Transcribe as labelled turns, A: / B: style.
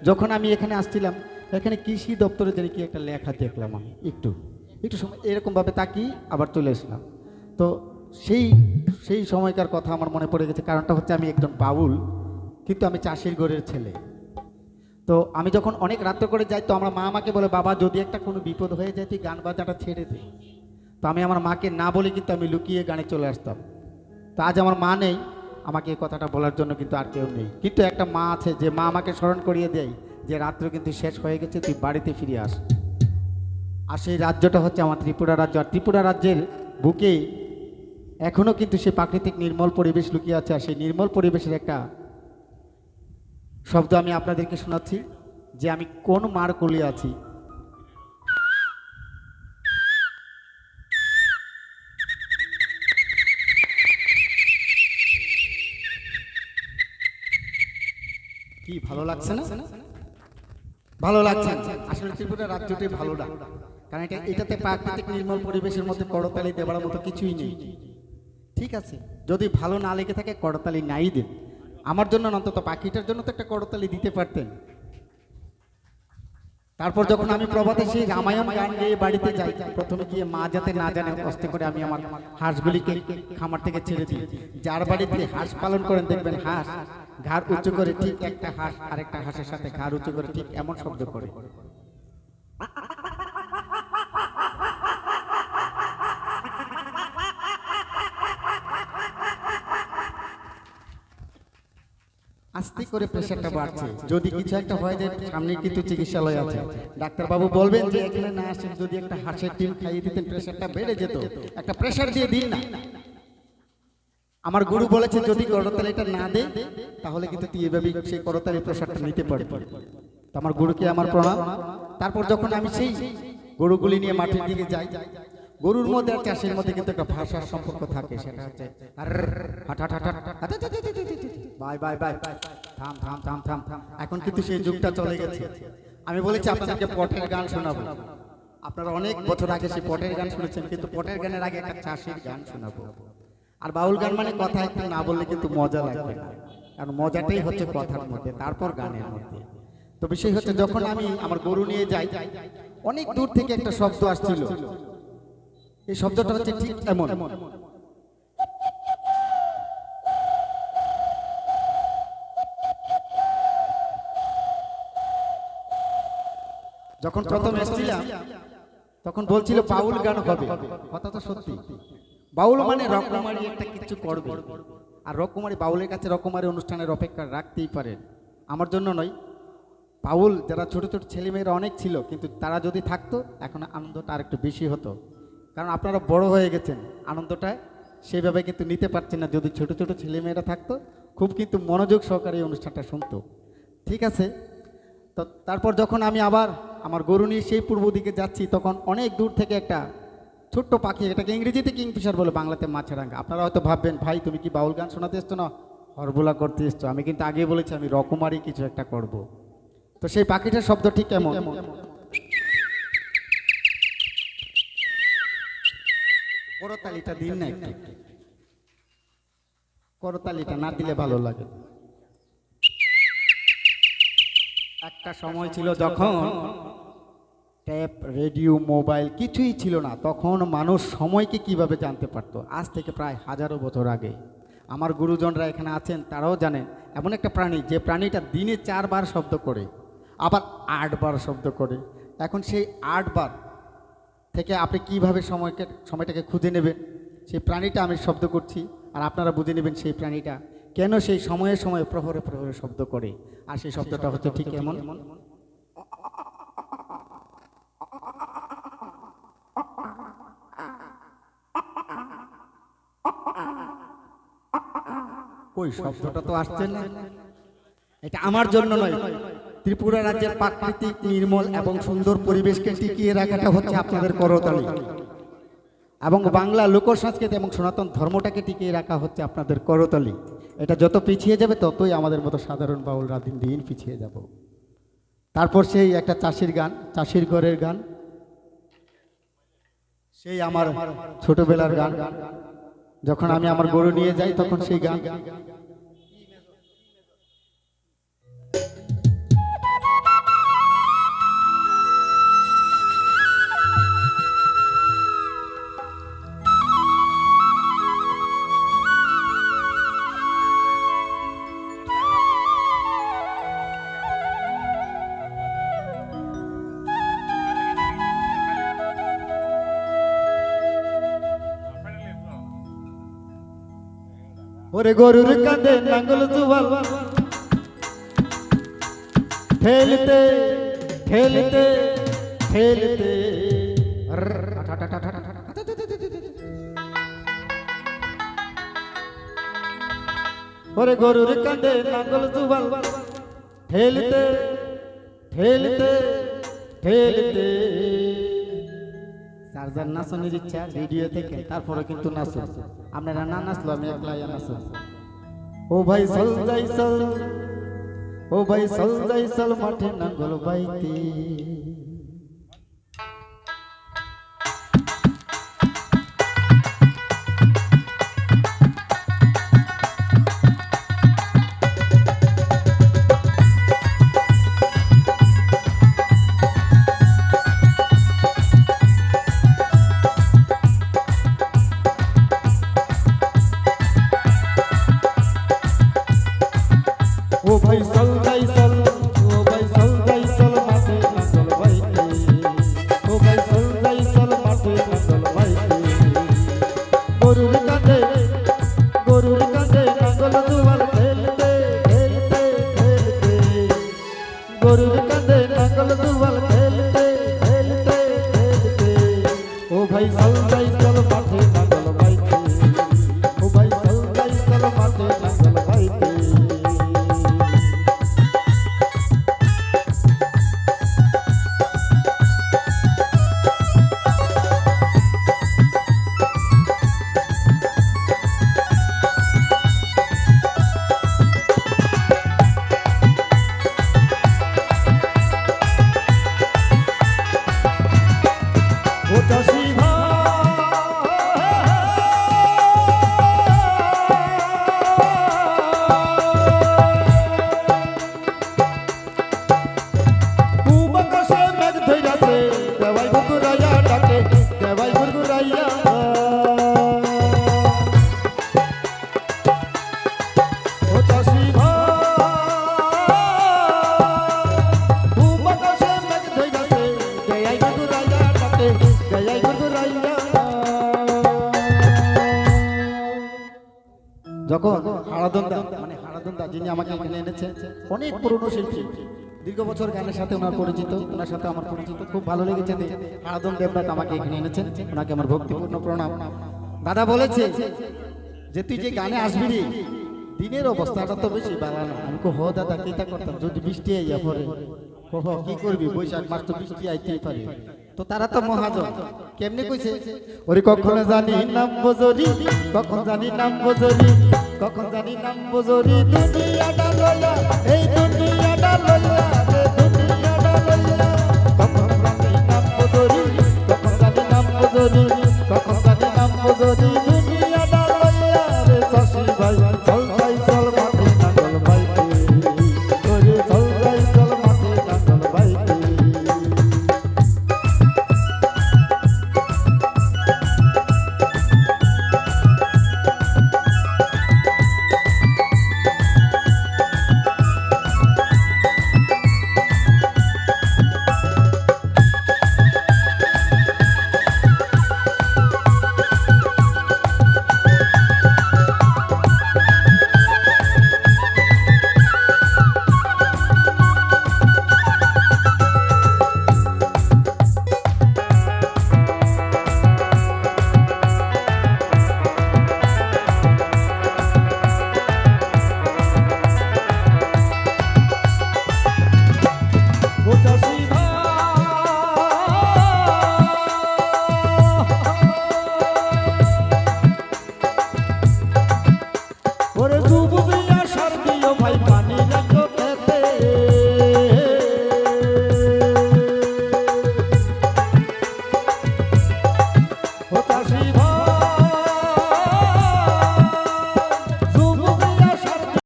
A: যখন আমি এখানে আসছিলাম, এখানে কৃষি দপ্তরে জানি কি একটা লেখা দেখলাম, আমি একটু একটু সময় এরকমভাবে তাকিয়ে আবার চলে আসলাম। তো সেই সেই সময়কার কথা আমার মনে পড়ে গেছে। কারণটা হচ্ছে আমি একজন বাউল, কিন্তু আমি চাষির ঘরের ছেলে। তো আমি যখন অনেক রাত্র করে যাই, তো আমার মা আমাকে বলে, বাবা যদি একটা কোনো বিপদ হয়ে যায় তুই গান বাজাটা ছেড়ে দে। তো আমি আমার মাকে না বলে কিন্তু আমি লুকিয়ে গানে চলে আসতাম। তো আজ আমার মা নেই, আমাকে এই কথাটা বলার জন্য কিন্তু আর কেউ নেই, কিন্তু একটা মা আছে যে মা আমাকে স্মরণ করিয়ে দেয় যে রাত্র কিন্তু শেষ হয়ে গেছে, তুই বাড়িতে ফিরে আস। আর সেই রাজ্যটা হচ্ছে আমার ত্রিপুরা রাজ্য। আর ত্রিপুরা রাজ্যের বুকে এখনও কিন্তু সেই প্রাকৃতিক নির্মল পরিবেশ লুকিয়ে আছে। আর সেই নির্মল পরিবেশের একটা শব্দ আমি আপনাদেরকে শোনাচ্ছি, যে আমি কোন মার কোলে আছি। কি ভালো লাগছে না? ভালো লাগছে না? আসলে ত্রিপুরা রাজ্যটাই ভালো না, কারণ এটাতে প্রাকৃতিক নির্মল পরিবেশের মধ্যে করতালি দেওয়ার মতো কিছুই নেই। ঠিক আছে, যদি ভালো না লেগে থাকে করতালি নাই দেন, আমার জন্য না, অন্তত পাখিটার জন্য তো একটা করতালি দিতে পারতেন। তারপর যখন আমি প্রভাতে সেই রামায়ণ গান গেয়ে বাড়িতে যাই, প্রথমে গিয়ে মা যাতে না জানে কষ্ট করে আমি আমার হাঁসগুলিকে খামার থেকে ছেড়ে দিই। যার বাড়িতে হাঁস পালন করেন দেখবেন হাঁস ঘাড় উঁচু করে, ঠিক একটা হাঁস আরেকটা হাঁসের সাথে ঘাড় উঁচু করে ঠিক এমন শব্দ করে। আস্তে করে প্রেশারটা বাড়ছে, যদি কিছু একটা হয়ে যায় সামনে কিন্তু চিকিৎসালয় আছে, ডাক্তারবাবু বলবেন যে এখানে না আসেন, যদি একটা হাঁসের ডিম খাইয়ে দিতেন প্রেশারটা বেড়ে যেত, একটা প্রেশার দিয়ে দিন না। আমার গুরু বলেছে যদি করতালিটা না দে তাহলে কিন্তু তুই এভাবে সেই করতালির প্রেশারটা নিতে পারবি। তো আমার গুরুকে আমার প্রণাম। তারপর যখন আমি সেই গরুগুলি নিয়ে মাঠের দিকে যাই, গরুর মধ্যে আর চাষের মধ্যে কিন্তু একটা ভাষার সম্পর্ক থাকে, সেটা হচ্ছে বাই বাই বাই, থাম থাম থাম থাম থাম। এখন কিন্তু সেই যুগটা চলে গেছে। আমি বলেছি আপনাদেরকে পটের গান শোনাবো, আপনারা অনেক বছর আগে সেই পটের গান শুনেছেন, কিন্তু পটের গানের আগে একটা চাষের গান শোনাবো। আর বাউল গান মানে কথা একটু না বললে কিন্তু মজা লাগবে না, কারণ মজাটাই হচ্ছে কথার মধ্যে, তারপর গানের মধ্যে। তো বিষয় হচ্ছে যখন আমি আমার গরু নিয়ে যাই, অনেক দূর থেকে একটা শব্দ আসছিল। এই শব্দটা হচ্ছে ঠিক এমন। যখন প্রথম এসেছিলাম তখন বলছিল বাউল গান হবে, কথা তো সত্যি। বাউল মানে রকমারি একটা কিছু করবে, আর রকমারি বাউলের কাছে রকমারি অনুষ্ঠানের অপেক্ষা রাখতেই পারেন। আমার জন্য নয়, বাউল যারা ছোট ছোট ছেলেমেয়েরা অনেক ছিল, কিন্তু তারা যদি থাকতো এখন আনন্দটা আর একটু বেশি হতো, কারণ আপনারা বড় হয়ে গেছেন, আনন্দটা সেইভাবে কিন্তু নিতে পারছেন না। যদি ছোট ছোট ছেলেমেয়েরা থাকতো খুব কিন্তু মনোযোগ সহকারে এই অনুষ্ঠানটা শুনতো। ঠিক আছে, তো তারপর যখন আমি আবার আমার গরু নিয়ে সেই পূর্ব দিকে যাচ্ছি, তখন অনেক দূর থেকে একটা ছোট্ট পাখি, এটাকে ইংরেজিতে কিংফিশার বলে, বাংলাতে মাছরাঙা। আপনারা হয়তো ভাববেন ভাই তুমি কি বাউল গান শোনাতে এসছো না হরবোলা করতে এসছো? আমি কিন্তু আগে বলেছি আমি রকমারি কিছু একটা করব। তো সেই পাখিটার শব্দ ঠিক কেমন, করতালিটা দিন না একটু, করতালিটা না দিলে ভালো লাগে। একটা সময় ছিল যখন ট্যাপ রেডিও মোবাইল কিছুই ছিল না, তখন মানুষ সময়কে কিভাবে জানতে পারতো। আজ থেকে প্রায় হাজারো বছর আগে আমার গুরুজনরা এখানে আছেন, তারাও জানেন এমন একটা প্রাণী, যে প্রাণীটা দিনে 4 বার শব্দ করে, আবার 8 বার শব্দ করে। এখন সেই 8 বার থেকে আপনি কিভাবে সময়টাকে খুঁজে নেবেন? সেই প্রাণীটা আমি শব্দ করছি, আর আপনারা বুঝে নেবেন সেই প্রাণীটা কেন সেই সময়ে সময়ে প্রহরে প্রহরে শব্দ করে। আর সেই শব্দটা হচ্ছে ঠিক এমন। ওই শব্দটা তো আসছে না, এটা আমার জন্য নয়, ত্রিপুরা রাজ্যের প্রাকৃতিক নির্মল এবং সুন্দর পরিবেশকে টিকিয়ে রাখাটা হচ্ছে আপনাদের করতালি, এবং বাংলা লোক সংস্কৃতি এবং সনাতন ধর্মটাকে টিকিয়ে রাখা হচ্ছে আপনাদের করতালি। এটা যত পিছিয়ে যাবে ততই আমাদের মতো সাধারণ বাউলরা দিন দিন পিছিয়ে যাব। তারপর সেই একটা চাষির গান, চাষির ঘরের গান, সেই আমার ছোটবেলার গান, যখন আমি আমার গরু নিয়ে যাই তখন সেই গান। ওরে গরুর কাঁধে নাঙ্গল জুয়াল ঠেলতে ঠেলতে ঠেলতে ওরে গরুর কাঁধে নাঙ্গল জুয়াল ঠেলতে ঠেলতে ঠেলতে সারজার নাচনের ইচ্ছা ভিডিও থেকে তারপরে কিন্তু নাচো আপনারা না নাচলো আমি একলাই নাচো ও ভাই চল যাই চল ও ভাই চল যাই চল মাঠে নাঙ্গল বাইতে ও ভাই চল যাই চল ও ভাই চল যাই চল মাঠে নাঙ্গল বাইতে ও ভাই চল যাই চল মাঠে নাঙ্গল বাইতে গরুর কাঁধে নাঙ্গল জুয়াল ঠেলতে ঠেলতে ঠেলতে গরুর কাঁধে নাঙ্গল জুয়াল ঠেলতে ঠেলতে ঠেলতে ও ভাই চল যাই চল মাঠে নাঙ্গল বাইতে ও ভাই চল যাই চল মাঠে নাঙ্গল বাইতে ও চাষি খুব আকাশে মেঘ ধইরাছে দেওয়াই গুরগুরাইয়া ডাকে দেওয়াই গুরগুরাইয়া ও চাষি খুব আকাশে মেঘ ধইরাছে দেওয়াই গুরগুরাইয়া ডাকে দেওয়াই গুরগুরাইয়া যখন হারাদন্দা মানে হারাদন্দা যিনি আমাকে এখানে এনেছেন অনেক পুরনো শিল্পী দীর্ঘ বছর গানের সাথে ওনার পরিচিত ওনার সাথে আমার পরিচিত খুব ভালো লেগেছে হারাদন দেবনাথ আমাকে এখানে এনেছেন ওনাকে আমার ভক্তিপূর্ণ প্রণাম দাদা বলেছে যে তুই যে গানে আসবি রে দিনের অবস্থাটা তো বেশি ভালো না আমি কো হ দাদা কিটা করতাম যদি বৃষ্টি আইয়া পরে কহ কি করবি বৈশাখ মাস তো বৃষ্টি আইতেই পারে তো তারা তো মহাজন কেমনে কইছে ওরে কখনো জানি নাম বজরি কখন জানি নাম বজরি কখন জানি নাম বজরি দুনিয়াটা লইয়া এই দুনিয়াটা লইয়া